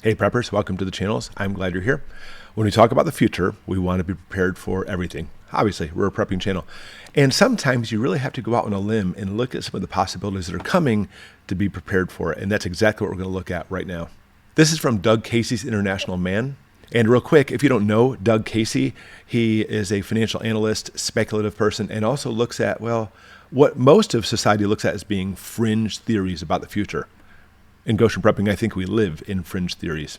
Hey preppers, welcome to the channels. I'm glad you're here. When we talk about the future, we want to be prepared for everything. Obviously, we're a prepping channel. And sometimes you really have to go out on a limb and look at some of the possibilities that are coming to be prepared for it. And that's exactly what we're going to look at right now. This is from Doug Casey's International Man. And real quick, if you don't know Doug Casey, he is a financial analyst, speculative person, and also looks at, well, what most of society looks at as being fringe theories about the future. In Goshen Prepping, I think we live in fringe theories.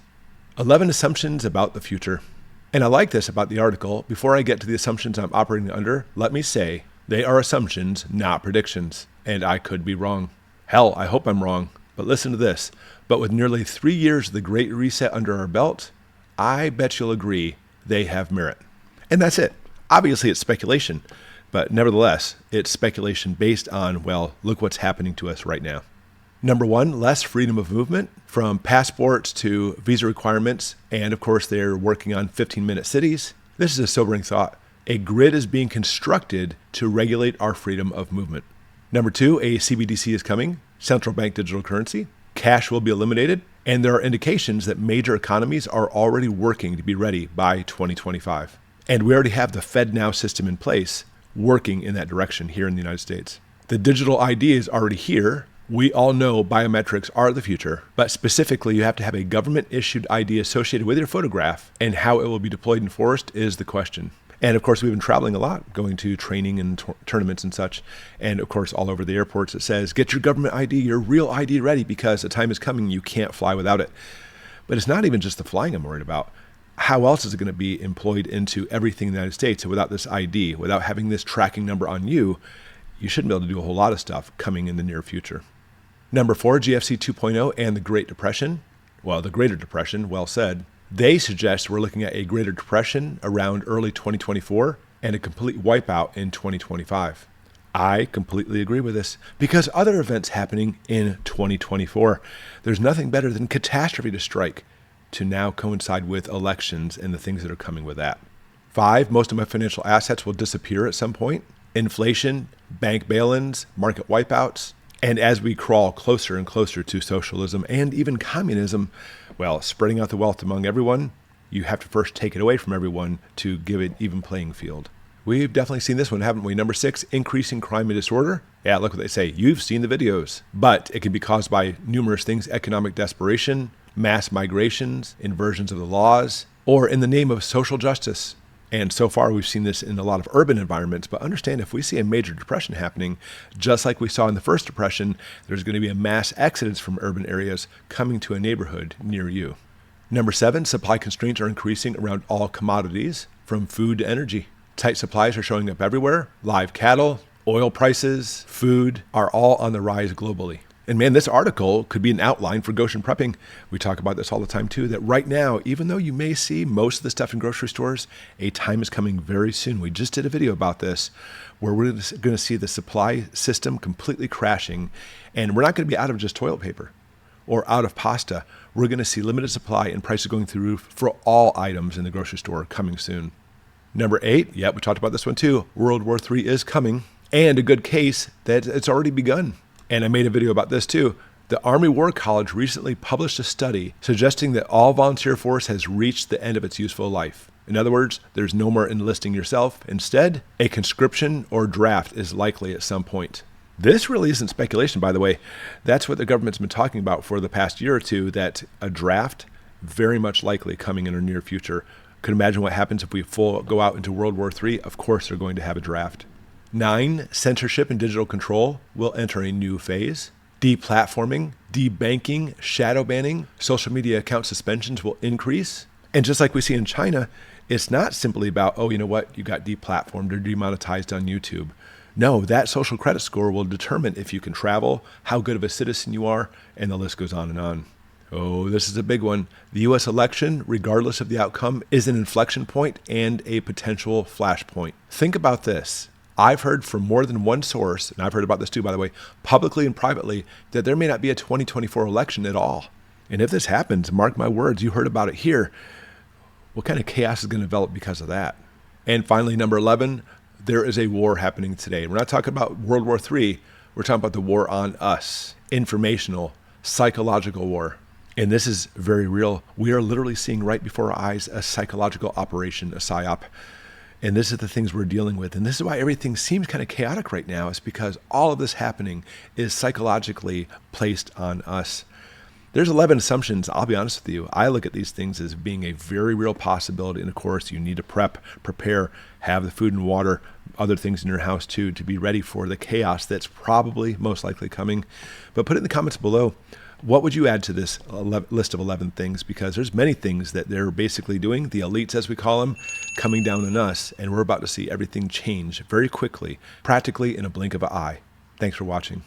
11 assumptions about the future. And I like this about the article. Before I get to the assumptions I'm operating under, let me say they are assumptions, not predictions. And I could be wrong. Hell, I hope I'm wrong. But listen to this. But with nearly 3 years of the Great Reset under our belt, I bet you'll agree they have merit. And that's it. Obviously, it's speculation. But nevertheless, it's speculation based on, well, look what's happening to us right now. Number one, less freedom of movement, from passports to visa requirements. And of course, they're working on 15-minute cities. This is a sobering thought. A grid is being constructed to regulate our freedom of movement. Number two, a CBDC is coming, central bank digital currency. Cash will be eliminated. And there are indications that major economies are already working to be ready by 2025. And we already have the FedNow system in place, working in that direction here in the United States. The digital ID is already here. We all know biometrics are the future, but specifically you have to have a government-issued ID associated with your photograph, and how it will be deployed and enforced is the question. And of course, we've been traveling a lot, going to training and tournaments and such. And of course, all over the airports, it says, get your government ID, your real ID ready, because the time is coming, you can't fly without it. But it's not even just the flying I'm worried about. How else is it going to be employed into everything in the United States? So without this ID, without having this tracking number on you, you shouldn't be able to do a whole lot of stuff coming in the near future. Number four, GFC 2.0 and the Great Depression. Well, the Greater Depression, well said. They suggest we're looking at a Greater Depression around early 2024 and a complete wipeout in 2025. I completely agree with this because other events happening in 2024. There's nothing better than catastrophe to strike to now coincide with elections and the things that are coming with that. 5, most of my financial assets will disappear at some point. Inflation, bank bail-ins, market wipeouts. And as we crawl closer and closer to socialism and even communism, well, spreading out the wealth among everyone, you have to first take it away from everyone to give it even playing field. We've definitely seen this one, haven't we? Number 6, increasing crime and disorder. Yeah, look what they say. You've seen the videos. But it can be caused by numerous things: economic desperation, mass migrations, inversions of the laws, or in the name of social justice. And so far, we've seen this in a lot of urban environments. But understand, if we see a major depression happening, just like we saw in the first depression, there's going to be a mass exodus from urban areas coming to a neighborhood near you. Number 7, supply constraints are increasing around all commodities, from food to energy. Tight supplies are showing up everywhere. Live cattle, oil prices, food are all on the rise globally. And man, this article could be an outline for Goshen Prepping. We talk about this all the time too, that right now, even though you may see most of the stuff in grocery stores, a time is coming very soon. We just did a video about this where we're going to see the supply system completely crashing. And we're not going to be out of just toilet paper or out of pasta. We're going to see limited supply and prices going through the roof for all items in the grocery store coming soon. Number 8, yeah, we talked about this one too. World War III is coming, and a good case that it's already begun. And I made a video about this too. The Army War College recently published a study suggesting that all volunteer force has reached the end of its useful life. In other words, there's no more enlisting yourself. Instead, a conscription or draft is likely at some point. This really isn't speculation, by the way. That's what the government's been talking about for the past year or two, that a draft very much likely coming in the near future. Could imagine what happens if we go out into World War III. Of course, they're going to have a draft. 9, censorship and digital control will enter a new phase. Deplatforming, debanking, shadow banning, social media account suspensions will increase. And just like we see in China, it's not simply about, oh, you know what, you got deplatformed or demonetized on YouTube. No, that social credit score will determine if you can travel, how good of a citizen you are, and the list goes on and on. Oh, this is a big one. The U.S. election, regardless of the outcome, is an inflection point and a potential flashpoint. Think about this. I've heard from more than one source, and I've heard about this too, by the way, publicly and privately, that there may not be a 2024 election at all. And if this happens, mark my words, you heard about it here. What kind of chaos is going to develop because of that? And finally, number 11, there is a war happening today. We're not talking about World War III. We're talking about the war on us, informational, psychological war. And this is very real. We are literally seeing right before our eyes a psychological operation, a psyop. And this is the things we're dealing with. And this is why everything seems kind of chaotic right now, is because all of this happening is psychologically placed on us. There's 11 assumptions. I'll be honest with you. I look at these things as being a very real possibility. And of course, you need to prepare, have the food and water, other things in your house too, to be ready for the chaos that's probably most likely coming. But put it in the comments below. What would you add to this list of 11 things? Because there's many things that they're basically doing, the elites as we call them, coming down on us. And we're about to see everything change very quickly, practically in a blink of an eye. Thanks for watching.